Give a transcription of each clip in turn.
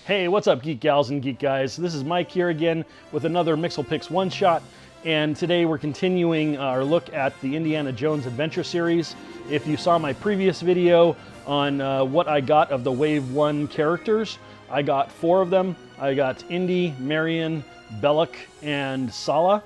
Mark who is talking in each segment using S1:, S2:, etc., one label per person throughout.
S1: Hey, what's up, geek gals and geek guys? This is Mike here again with another MixelPix one-shot, and today we're continuing our look at the Indiana Jones Adventure series. If you saw my previous video on what I got of the Wave 1 characters, I got 4 of them. I got Indy, Marion, belloq, and Sallah,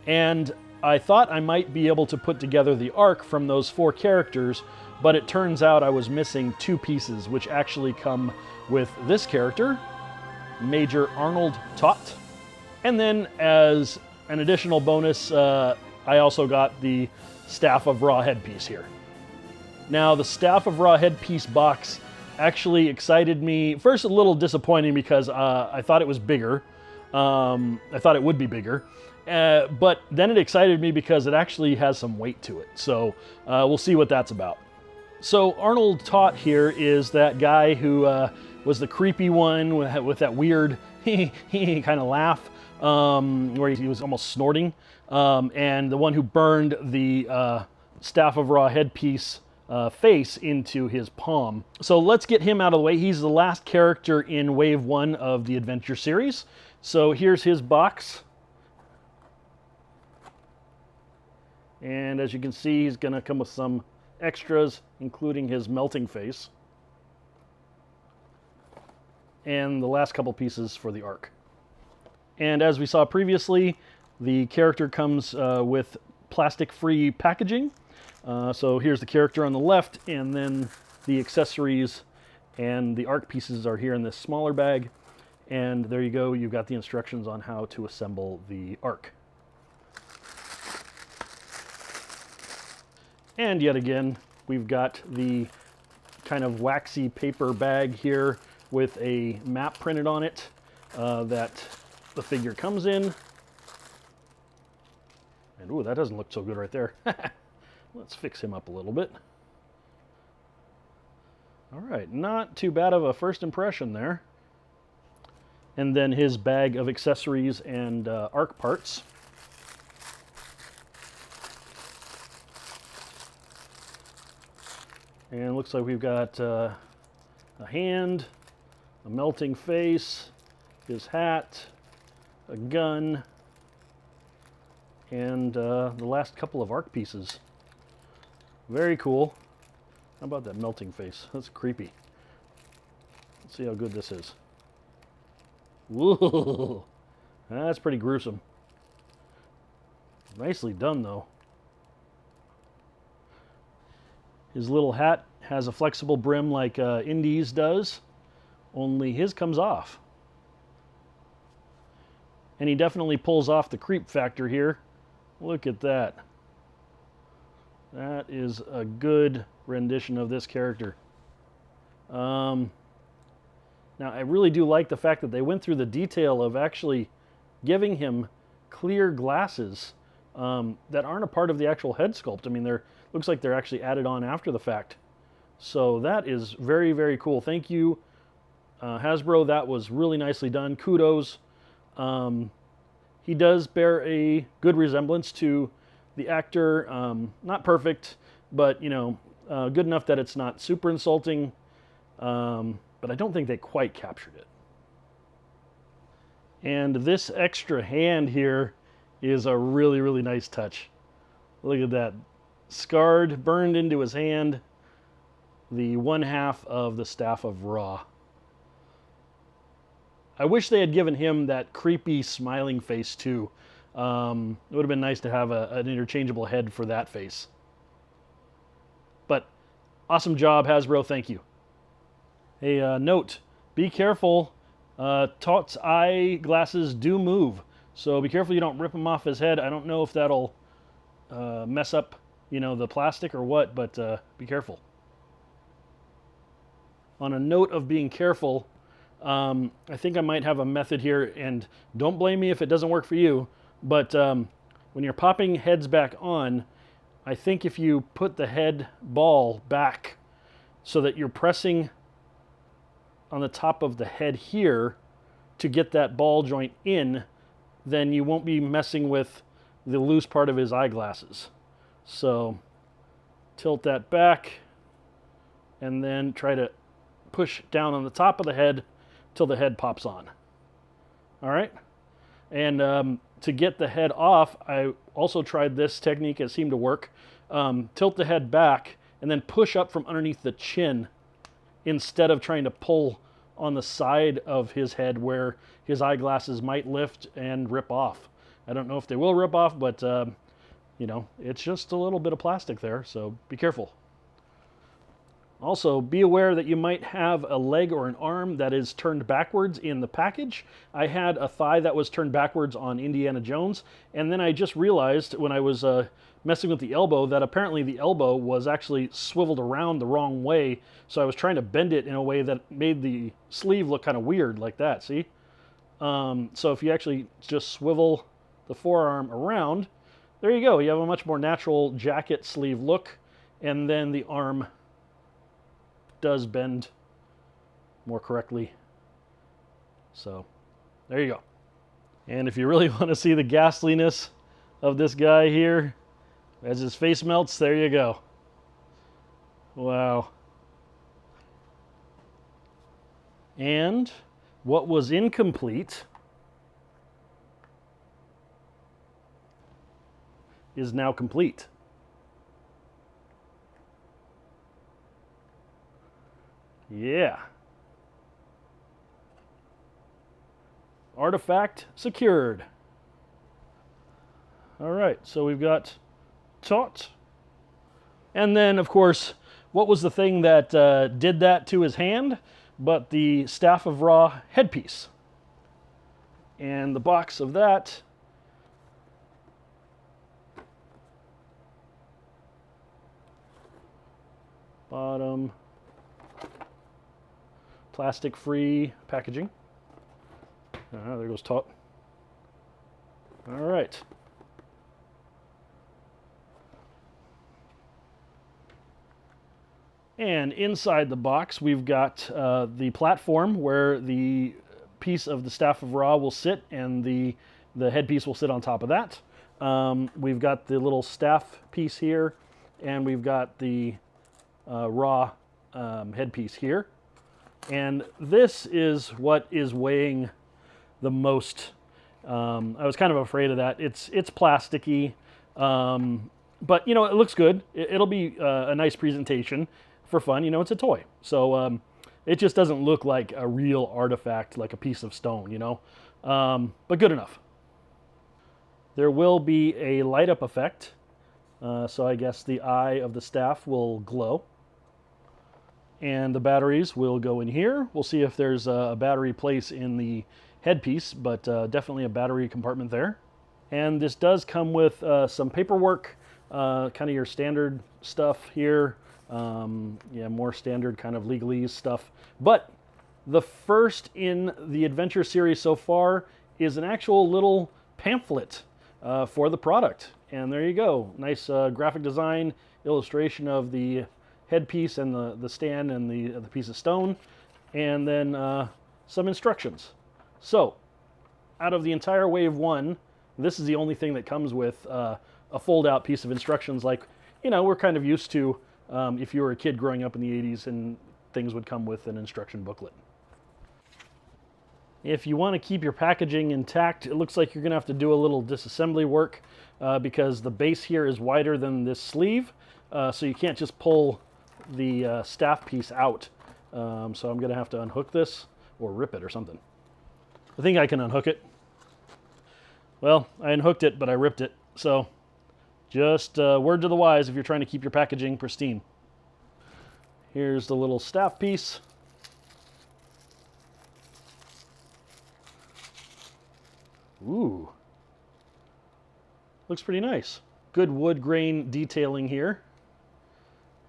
S1: and I thought I might be able to put together the arc from those 4 characters, but it turns out I was missing 2 pieces, which actually come with this character, Major Arnold Toht. And then as an additional bonus, I also got the Staff of Ra headpiece here. Now, the Staff of Ra headpiece box actually excited me. First, a little disappointing because I thought it was bigger. I thought it would be bigger. But then it excited me because it actually has some weight to it. So we'll see what that's about. So Arnold Toht here is that guy who was the creepy one with that weird kind of laugh where he was almost snorting, and the one who burned the Staff of Ra headpiece face into his palm. So let's get him out of the way. He's the last character in Wave 1 of the Adventure series. So here's his box. And as you can see, he's going to come with some extras, including his melting face and the last couple pieces for the arc. And as we saw previously, the character comes with plastic-free packaging. So here's the character on the left, and then the accessories and the arc pieces are here in this smaller bag. And there you go, you've got the instructions on how to assemble the arc. And yet again, we've got the kind of waxy paper bag here with a map printed on it that the figure comes in. And ooh, that doesn't look so good right there. Let's fix him up a little bit. All right, not too bad of a first impression there. And then his bag of accessories and arc parts. And it looks like we've got a hand, a melting face, his hat, a gun, and the last couple of arc pieces. Very cool. How about that melting face? That's creepy. Let's see how good this is. Whoa, that's pretty gruesome. Nicely done, though. His little hat has a flexible brim like Indy's does, only his comes off. And he definitely pulls off the creep factor here. Look at that. That is a good rendition of this character. Now, I really do like the fact that they went through the detail of actually giving him clear glasses that aren't a part of the actual head sculpt. I mean, looks like they're actually added on after the fact. So that is very, very cool. Thank you, Hasbro. That was really nicely done. Kudos. He does bear a good resemblance to the actor. Not perfect, but you know, good enough that it's not super insulting. But I don't think they quite captured it. And this extra hand here is a really, really nice touch. Look at that. Scarred, burned into his hand, the 1/2 of the Staff of Ra. I wish they had given him that creepy smiling face too. It would have been nice to have an interchangeable head for that face. But awesome job, Hasbro. Thank you. Hey, note, be careful. Toht's eyeglasses do move, so be careful you don't rip him off his head. I don't know if that'll mess up, you know, the plastic or what, but be careful. On a note of being careful, I think I might have a method here, and don't blame me if it doesn't work for you, but when you're popping heads back on, I think if you put the head ball back so that you're pressing on the top of the head here to get that ball joint in, then you won't be messing with the loose part of his eyeglasses. So tilt that back and then try to push down on the top of the head till the head pops on. All right? And to get the head off, I also tried this technique. It seemed to work. Tilt the head back and then push up from underneath the chin instead of trying to pull on the side of his head where his eyeglasses might lift and rip off. I don't know if they will rip off, but you know, it's just a little bit of plastic there, so be careful. Also, be aware that you might have a leg or an arm that is turned backwards in the package. I had a thigh that was turned backwards on Indiana Jones, and then I just realized when I was messing with the elbow that apparently the elbow was actually swiveled around the wrong way, so I was trying to bend it in a way that made the sleeve look kind of weird like that, see? So if you actually just swivel the forearm around, there you go. You have a much more natural jacket sleeve look, and then the arm does bend more correctly. So there you go. And if you really want to see the ghastliness of this guy here, as his face melts, there you go. Wow. And what was incomplete is now complete. Yeah. Artifact secured. All right, so we've got toht. And then, of course, what was the thing that did that to his hand but the Staff of Ra headpiece? And the box of that bottom plastic-free packaging. There goes toht. All right. And inside the box, we've got the platform where the piece of the Staff of Ra will sit, and the headpiece will sit on top of that. We've got the little staff piece here, and we've got the Ra headpiece here. And this is what is weighing the most. I was kind of afraid of that. It's plasticky, but you know, it looks good. It'll be a nice presentation for fun. You know, it's a toy, so it just doesn't look like a real artifact, like a piece of stone, you know, but good enough. There will be a light up effect, so I guess the eye of the staff will glow. And the batteries will go in here. We'll see if there's a battery place in the headpiece, but definitely a battery compartment there. And this does come with some paperwork, kind of your standard stuff here. Yeah, more standard kind of legalese stuff. But the first in the adventure series so far is an actual little pamphlet for the product. And there you go. Nice graphic design, illustration of the headpiece and the stand and the piece of stone, and then some instructions. So, out of the entire wave one, this is the only thing that comes with a fold-out piece of instructions, like, you know, we're kind of used to if you were a kid growing up in the 80s and things would come with an instruction booklet. If you want to keep your packaging intact, it looks like you're going to have to do a little disassembly work because the base here is wider than this sleeve, so you can't just pull the staff piece out. So I'm going to have to unhook this or rip it or something. I think I can unhook it. Well, I unhooked it, but I ripped it. So just word to the wise if you're trying to keep your packaging pristine. Here's the little staff piece. Ooh. Looks pretty nice. Good wood grain detailing here.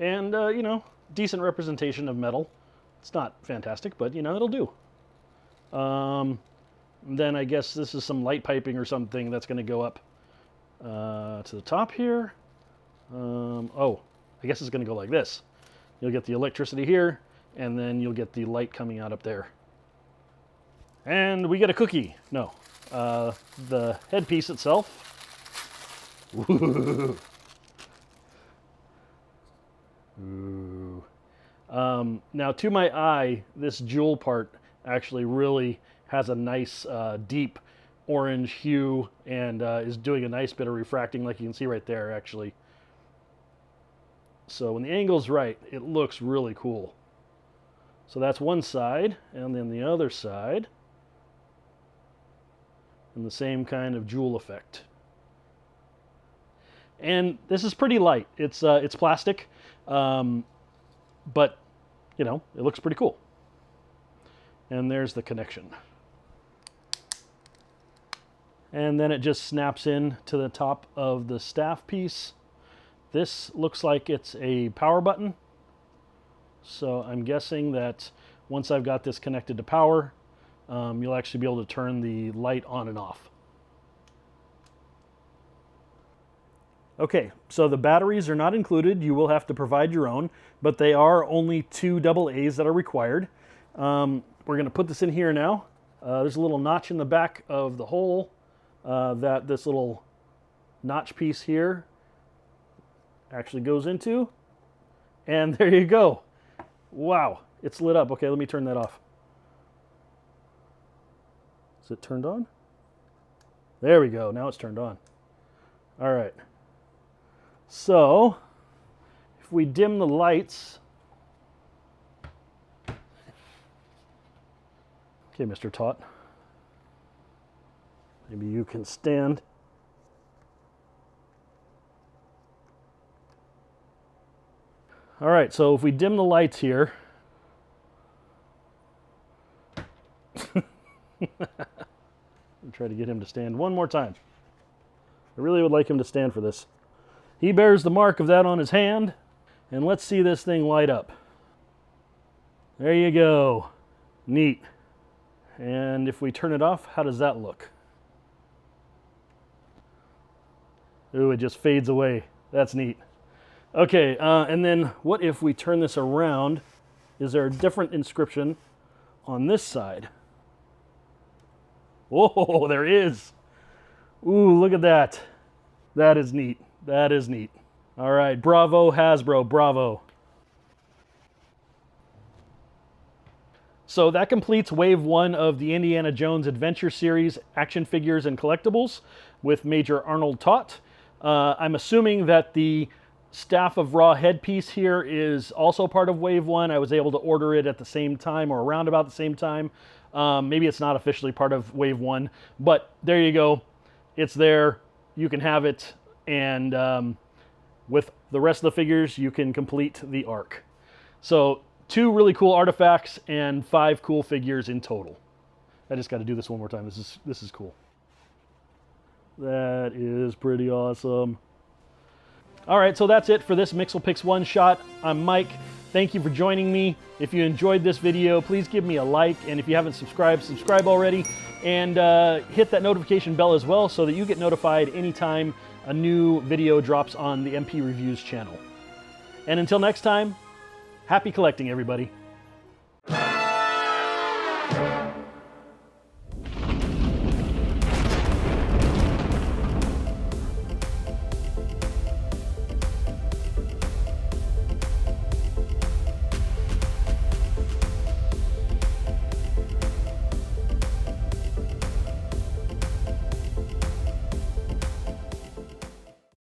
S1: And, you know, decent representation of metal. It's not fantastic, but, you know, it'll do. Then I guess this is some light piping or something that's going to go up to the top here. Oh, I guess it's going to go like this. You'll get the electricity here, and then you'll get the light coming out up there. And we get a cookie. No, the headpiece itself. Ooh. Ooh. Now, to my eye, this jewel part actually really has a nice deep orange hue and is doing a nice bit of refracting, like you can see right there actually. So when the angle's right, it looks really cool. So that's one side, and then the other side, and the same kind of jewel effect. And this is pretty light. It's plastic, but you know, it looks pretty cool. And there's the connection. And then it just snaps in to the top of the staff piece. This looks like it's a power button. So I'm guessing that once I've got this connected to power, you'll actually be able to turn the light on and off. Okay, so the batteries are not included. You will have to provide your own, but they are only 2 AA's that are required. We're going to put this in here now. There's a little notch in the back of the hole that this little notch piece here actually goes into. And there you go. Wow, it's lit up. Okay, let me turn that off. Is it turned on? There we go. Now it's turned on. All right. So, if we dim the lights. Okay, Mr. Toht. Maybe you can stand. All right, so if we dim the lights here. I'll try to get him to stand one more time. I really would like him to stand for this. He bears the mark of that on his hand. And let's see this thing light up. There you go. Neat. And if we turn it off, how does that look? Ooh, it just fades away. That's neat. Okay, and then what if we turn this around? Is there a different inscription on this side? Whoa, there is. Ooh, look at that. That is neat. That is neat. All right, bravo Hasbro, bravo. So that completes wave 1 of the Indiana Jones Adventure Series action figures and collectibles with Major Arnold Toht. I'm assuming that the Staff of Ra headpiece here is also part of wave 1. I was able to order it at the same time or around about the same time. Maybe it's not officially part of wave 1, but there you go. It's there. You can have it, and with the rest of the figures, you can complete the arc. So 2 really cool artifacts and 5 cool figures in total. I just got to do this one more time. This is cool. That is pretty awesome. All right, so that's it for this MixelPix One Shot. I'm Mike. Thank you for joining me. If you enjoyed this video, please give me a like, and if you haven't subscribed, subscribe already, and hit that notification bell as well so that you get notified anytime a new video drops on the MP Reviews channel. And until next time, happy collecting, everybody.